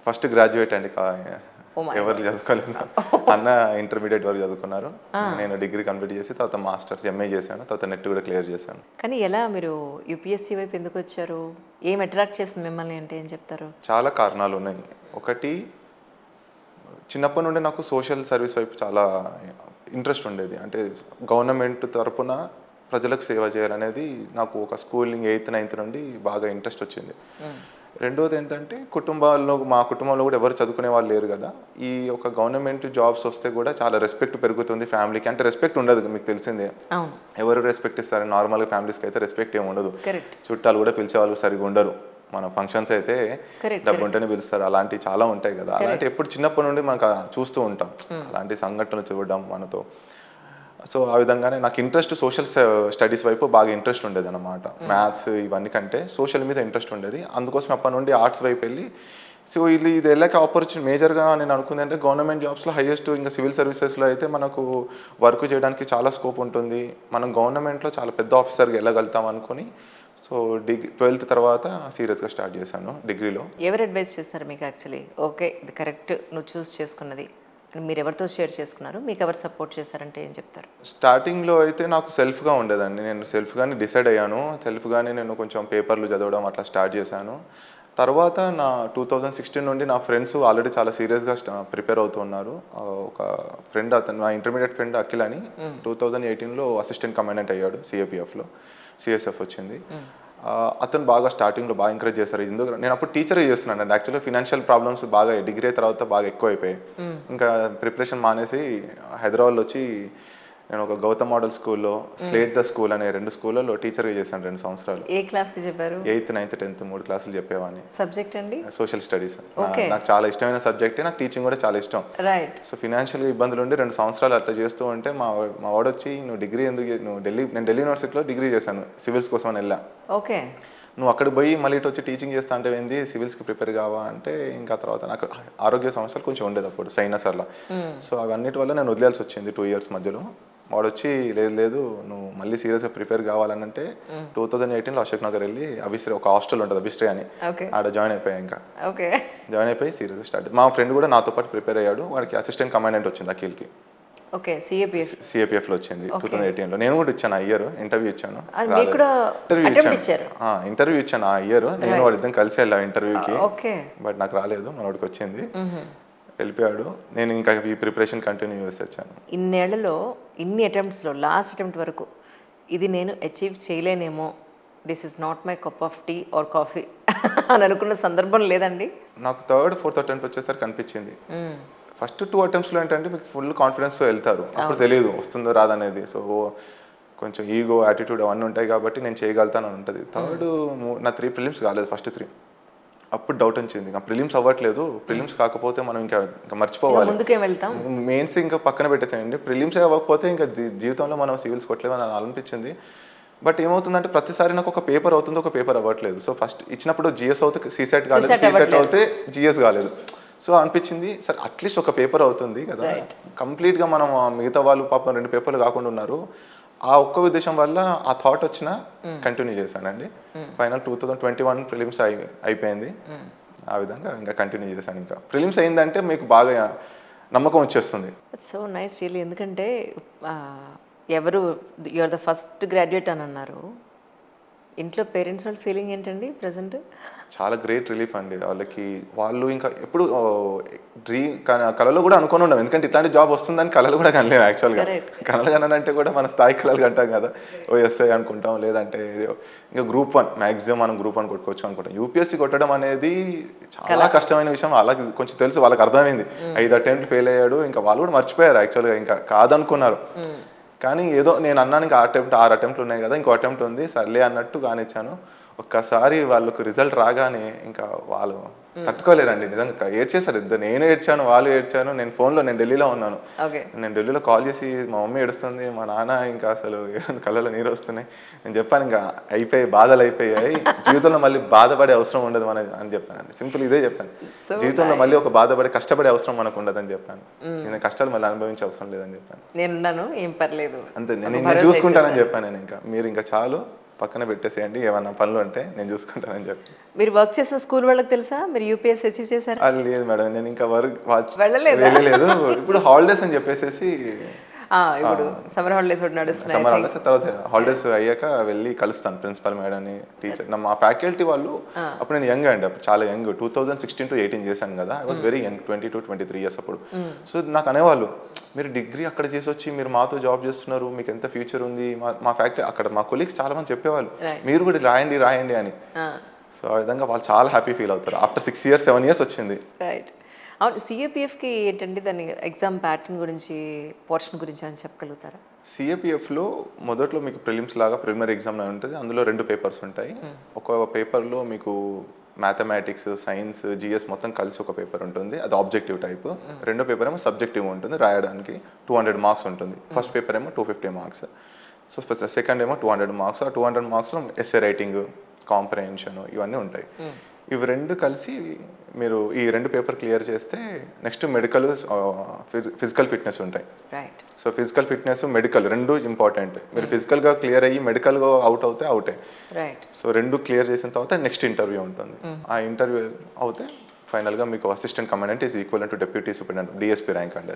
First graduate అండి. Oh my ఎవరు చదువుకోలేదు. అన్న ఇంటర్మీడియట్ వరకు చదువుకున్నారు. నేను డిగ్రీ కంప్లీట్ చేసి తర్వాత మాస్టర్స్ ఎంఏ చేశాను. తర్వాత నెట్ కూడా క్లియర్ చేశాను. కానీ ఎలా మీరు యూపీఎస్సీ వైపు ఎందుకు వచ్చారు? ఏం అట్రాక్ట్ చేసింది మిమ్మల్ని అంటే ఏం చెప్తారు? చాలా కారణాలు ఉన్నాయి. ఒకటి, చిన్నప్పటి నుండి నాకు సోషల్ సర్వీస్ వైపు చాలా ఇంట్రెస్ట్ ఉండేది. అంటే గవర్నమెంట్ తరపున ప్రజలకు సేవ చేయాలనేది నాకు ఒక స్కూలింగ్ 8th 9th నుండి బాగా ఇంట్రెస్ట్ వచ్చింది. రెండోది ఏంటంటే మా కుటుంబంలో కూడా ఎవరు చదువుకునే వాళ్ళు లేరు కదా. ఈ ఒక గవర్నమెంట్ జాబ్స్ వస్తే కూడా చాలా రెస్పెక్ట్ పెరుగుతుంది ఫ్యామిలీకి. అంటే రెస్పెక్ట్ ఉండదు, మీకు తెలిసిందే. ఎవరు రెస్పెక్ట్ ఇస్తారు? నార్మల్గా ఫ్యామిలీస్కి అయితే రెస్పెక్ట్ ఏమి ఉండదు. చుట్టాలు కూడా పిలిచే వాళ్ళు సరిగా ఉండరు. మన ఫంక్షన్స్ అయితే డబ్బు ఉంటేనే పిలుస్తారు. అలాంటివి చాలా ఉంటాయి కదా. అలాంటి ఎప్పుడు చిన్నప్పటి నుండి మనకు చూస్తూ ఉంటాం అలాంటి సంఘటనలు చూడడం మనతో. సో ఆ విధంగానే నాకు ఇంట్రెస్ట్ సోషల్ స్టడీస్ వైపు బాగా ఇంట్రెస్ట్ ఉండేది అనమాట. మ్యాథ్స్ ఇవన్నీ కంటే సోషల్ మీద ఇంట్రెస్ట్ ఉండేది. అందుకోసం అప్పటి నుండి ఆర్ట్స్ వైపు వెళ్ళి, సో ఇది వెళ్ళాక ఆపర్చునిటీ మేజర్గా నేను అనుకుంది అంటే గవర్నమెంట్ జాబ్స్లో హైయెస్ట్ ఇంకా సివిల్ సర్వీసెస్లో అయితే మనకు వర్క్ చేయడానికి చాలా స్కోప్ ఉంటుంది. మనం గవర్నమెంట్లో చాలా పెద్ద ఆఫీసర్గా వెళ్ళగలుగుతాం అనుకుని సో 12th తర్వాత సీరియస్గా స్టార్ట్ చేశాను డిగ్రీలో. ఎవరు అడ్వైస్ చేస్తారు మీకు యాక్చువల్లీ? ఓకే ఇది కరెక్ట్ నువ్వు చూస్ చేసుకున్నది అని మీరు ఎవరితో షేర్ చేసుకున్నారు? మీకు ఎవరు సపోర్ట్ చేస్తారంటే ఏం చెప్తారు? స్టార్టింగ్లో అయితే నాకు సెల్ఫ్గా ఉండేదండి. నేను సెల్ఫ్గానే డిసైడ్ అయ్యాను. సెల్ఫ్గానే నేను కొంచెం పేపర్లు చదవడం అట్లా స్టార్ట్ చేశాను. తర్వాత నా 2016 నుండి నా ఫ్రెండ్స్ ఆల్రెడీ చాలా సీరియస్గా ప్రిపేర్ అవుతున్నారు. ఒక ఫ్రెండ్, అతను నా ఇంటర్మీడియట్ ఫ్రెండ్ అఖిల్ అని 2018లో అసిస్టెంట్ కమాండెంట్ అయ్యాడు సిఏపిఎఫ్లో. సిఎస్ఎఫ్ వచ్చింది. అతను బాగా స్టార్టింగ్లో బాగా ఎంకరేజ్ చేస్తారు. ఎందుకు నేను అప్పుడు టీచర్ చేస్తున్నాను అండి. యాక్చువల్గా ఫినాన్షియల్ ప్రాబ్లమ్స్ బాగా డిగ్రీ తర్వాత బాగా ఎక్కువ అయిపోయాయి. ఇంకా ప్రిపరేషన్ మానేసి హైదరాబాద్లో వచ్చి నేను ఒక గౌతమ్ మోడల్ స్కూల్లో, స్లేట్ ద స్కూల్ అనే 2 స్కూళ్ళలో టీచర్గా చేశాను 2 సంవత్సరాలు. ఏ క్లాస్కి చెప్పారు? 8th 9th 10th 3 క్లాసులు చెప్పేవాడిని. సబ్జెక్ట్ అండి? Social studies. నాకు చాలా ఇష్టమైన సబ్జెక్టే. నాకు టీచింగ్ కూడా చాలా ఇష్టం. రైట్. సో ఫినాన్షియల్ ఇబ్బందులు ఉండి 2 సంవత్సరాలు అట్లా చేస్తూ ఉంటే మా వాడు వచ్చి, నువ్వు డిగ్రీ ఎందుకు, నేను ఢిల్లీ యూనివర్సిటీలో డిగ్రీ చేశాను సివిల్స్ కోసం అని వెళ్ళా. ఓకే. నువ్వు అక్కడ పోయి మళ్ళీ ఇటు వచ్చి టీచింగ్ చేస్తా అంటే ఏంది, సివిల్స్కి ప్రిపేర్ కావా అంటే, ఇంకా తర్వాత నాకు ఆరోగ్య సమస్యలు కొంచెం ఉండేది అప్పుడు సైనస్ అలా. సో అవన్నిటి వల్ల నేను వదిలేయాల్సి వచ్చింది 2 years మధ్యలో. వాడు వచ్చి లేదు నువ్వు మళ్ళీ సీరియస్గా ప్రిపేర్ కావాలనంటే 2018లో అశోక్ నగర్ వెళ్ళి అభిశ్రీ, ఒక హాస్టల్ ఉంటుంది అభిశ్రీ అని, ఆడ జాయిన్ అయిపోయాయి. ఇంకా జాయిన్ అయిపోయి సీరియస్గా స్టార్ట్. మా ఫ్రెండ్ కూడా నాతో పాటు ప్రిపేర్ అయ్యాడు. వాడికి అసిస్టెంట్ కమాండెంట్ వచ్చింది అఖిల్కి. ఓకే. సిఏపిఎఫ్లో వచ్చింది 2018లో. నేను కూడా ఇచ్చాను ఆ ఇయర్, ఇంటర్వ్యూ ఇచ్చాను. ఇంటర్వ్యూ ఇచ్చాను ఆ ఇయర్. నేను వాడు ఇద్దరం కలిసి వెళ్ళాను ఇంటర్వ్యూకి. బట్ నాకు రాలేదు, మనోడికి వచ్చింది. వెళ్ళిపోయాడు. నేను ఇంకా ఈ ప్రిపరేషన్ కంటిన్యూ చేసి వచ్చాను. ఇన్నేళ్లలో ఇన్ని అటెంప్ట్స్లో లాస్ట్ అటెంప్ట్ వరకు ఇది నేను అచీవ్ చేయలేనేమో, this is not my cup of tea or coffee అని అనుకున్న సందర్భం లేదండి? నాకు 3rd 4th అటెంప్ట్ వచ్చేసరికి కనిపించింది. ఫస్ట్ 2 attemptsలో ఏంటంటే మీకు ఫుల్ కాన్ఫిడెన్స్తో వెళ్తారు, అప్పుడు తెలియదు వస్తుందో రాదనేది. సో కొంచెం ఈగో, యాటిట్యూడ్ అవన్నీ ఉంటాయి కాబట్టి నేను చేయగలుగుతాను అని ఉంటుంది. థర్డ్ నా 3 ప్రిలిమ్స్ కాలేదు, ఫస్ట్ 3. అప్పుడు డౌట్ వచ్చింది, ఇంకా ప్రిలిమ్స్ అవ్వట్లేదు, ప్రిలిమ్స్ కాకపోతే మనం ఇంకా మర్చిపోవాలి, మెయిన్స్ ఇంకా పక్కన పెట్టేసాయండి. ప్రిలిమ్స్ అవ్వకపోతే ఇంకా జీవితంలో మనం సివిల్స్ కొట్టలేమని అనిపించింది. బట్ ఏమవుతుందంటే ప్రతిసారి నాకు ఒక పేపర్ అవుతుంది, ఒక పేపర్ అవ్వట్లేదు. సో ఫస్ట్ ఇచ్చినప్పుడు జిఎస్ అవుతే సీసెట్ కాలేదు, సీసెట్ అవుతే జిఎస్ కాలేదు. సో అనిపించింది సరే అట్లీస్ట్ ఒక పేపర్ అవుతుంది కదా, కంప్లీట్గా మనం మిగతా వాళ్ళు పాపం 2 పేపర్లు కాకుండా ఉన్నారు. ఆ ఒక్క ఉద్దేశం వల్ల ఆ థాట్ వచ్చినా కంటిన్యూ చేశానండి. ఫైనల్ 2021 ప్రిలిమ్స్ అయిపోయింది. ఆ విధంగా ఇంకా కంటిన్యూ చేశాను. ఇంకా ప్రిలిమ్స్ అయిందంటే మీకు బాగా నమ్మకం వచ్చేస్తుంది. So nice really. ఎందుకంటే ఎవరు you are the first graduate అని అన్నారు, ఇంట్లో పేరెంట్స్ వాళ్ళ ఫీలింగ్ ఏంటండి ప్రజెంట్? చాలా గ్రేట్ రిలీఫ్ అండి వాళ్ళకి. వాళ్ళు ఇంకా ఎప్పుడు కళలో కూడా అనుకుని ఉన్నాం, ఎందుకంటే ఇట్లాంటి జాబ్ వస్తుందని కళలు కూడా కనలేము. యాక్చువల్గా కళలు కనాలంటే కూడా మన స్థాయి కళలు కంటాం కదా, ఓఎస్ఐ అనుకుంటాం, లేదంటే ఇంకా గ్రూప్ 1 మ్యాక్సిమం మనం గ్రూప్ 1 కొట్టుకోవచ్చు అనుకుంటాం. యూపీఎస్సీ కొట్టడం అనేది చాలా కష్టమైన విషయం. వాళ్ళకి కొంచెం తెలుసు, వాళ్ళకి అర్థమైంది. 5 అటెంప్ట్ ఫెయిల్ అయ్యాడు, ఇంకా వాళ్ళు కూడా మర్చిపోయారు యాక్చువల్గా, ఇంకా కాదనుకున్నారు. కానీ ఏదో నేను అన్నాను ఇంకా 6 అటెంప్ట్లు ఉన్నాయి కదా, ఇంకో అటెంప్ట్ ఉంది సర్లే అన్నట్టు కానిచ్చాను. ఒక్కసారి వాళ్ళకు రిజల్ట్ రాగానే ఇంకా వాళ్ళు తట్టుకోలేరండి, నిజంగా ఏడ్చేశారు ఇద్దరు. నేను ఏడ్చాను, వాళ్ళు ఏడ్చాను. నేను ఢిల్లీలో ఉన్నాను. నేను ఢిల్లీలో కాల్ చేసి మా మమ్మీ ఏడుస్తుంది, మా నాన్న ఇంకా అసలు కళ్ళలో నీరు వస్తున్నాయి. నేను చెప్పాను ఇంకా బాధలు అయిపోయాయి, జీవితంలో మళ్ళీ బాధపడే అవసరం ఉండదు అని చెప్పానండి. సింపుల్ ఇదే చెప్పాను, జీవితంలో మళ్ళీ ఒక బాధపడే కష్టపడే అవసరం మనకు ఉండదని చెప్పాను. నేను కష్టాలు మళ్ళీ అనుభవించే అవసరం లేదని చెప్పాను. నేను ఏం పర్లేదు అంతే, నేను చూసుకుంటానని చెప్పాను. నేను ఇంకా మీరు ఇంకా చాలు, పక్కన పెట్టేసేయండి, ఏమన్నా పనులు ఉంటే నేను చూసుకుంటానని చెప్పి. మీరు వర్క్ చేసిన స్కూల్ వాళ్ళకి తెలుసా మీరు యూపీఎస్సీ అచీవ్ చేశారు? అది లేదు మేడం, నేను ఇంకా వెళ్ళలేదా? వెళ్ళలేదు. ఇప్పుడు హాలిడేస్ అని చెప్పేసి ఇప్పుడు సమ్మర్ హాలిడేస్ నడుస్తున్నాయి. సమ్మర్ హాలిడేస్ తర్వాత హాలిడేస్ అయ్యాక వెళ్ళి కలుస్తాను ప్రిన్సిపల్ మేడంని, టీచర్. మా ఫ్యాకల్టీ వాళ్ళు అప్పుడు నేను యంగ్ అండి, అప్పుడు చాలా యంగ్, 2016 to 18 చేశాను కదా. I was very young, 22, 23 years అప్పుడు. సో నాకు అనేవాళ్ళు, మీరు డిగ్రీ అక్కడ చేసి వచ్చి మీరు మాతో జాబ్ చేస్తున్నారు, మీకు ఎంత ఫ్యూచర్ ఉంది. మా ఫ్యాక్టరీ అక్కడ మా కొలీగ్స్ చాలా మంది చెప్పేవాళ్ళు, మీరు కూడా రాయండి అని. సో ఆ విధంగా వాళ్ళు చాలా హ్యాపీ ఫీల్ అవుతారు. ఆఫ్టర్ 6 years 7 years వచ్చింది. రైట్. అవును, సిఏపిఎఫ్కి ఏంటంటే దాని ఎగ్జామ్ ప్యాటర్న్ గురించి, పోర్షన్ గురించి అని చెప్పగలుగుతారా? సిఏపిఎఫ్లో మొదట్లో మీకు ప్రిలిమ్స్ లాగా ప్రిలిమినరీ ఎగ్జామ్ ఉంటుంది. అందులో 2 పేపర్స్ ఉంటాయి. ఒక పేపర్లో మీకు మ్యాథమెటిక్స్, సైన్స్, జిఎస్ మొత్తం కలిసి ఒక పేపర్ ఉంటుంది, అది ఆబ్జెక్టివ్ టైప్. రెండో పేపర్ ఏమో సబ్జెక్టివ్ ఉంటుంది, రాయడానికి 200 మార్క్స్ ఉంటుంది. ఫస్ట్ పేపర్ ఏమో 250 మార్క్స్. సో సెకండ్ ఏమో 200 మార్క్స్. ఆ 200 మార్క్స్లో ఎస్సే రైటింగ్, కాంప్రహెన్షన్ ఇవన్నీ ఉంటాయి. ఇవి 2 కలిసి మీరు ఈ 2 పేపర్ క్లియర్ చేస్తే నెక్స్ట్ మెడికల్, ఫిజికల్ ఫిట్నెస్ ఉంటాయి. So physical fitness, medical 2 important. మీరు ఫిజికల్గా క్లియర్ అయ్యి మెడికల్గా అవుట్ అవుతే అవుటే. సో 2 క్లియర్ చేసిన తర్వాత నెక్స్ట్ ఇంటర్వ్యూ ఉంటుంది. ఆ ఇంటర్వ్యూ అవుతే ఫైనల్గా మీకు assistant commandant is equal to deputy superintendent, DSP rank అండి అది.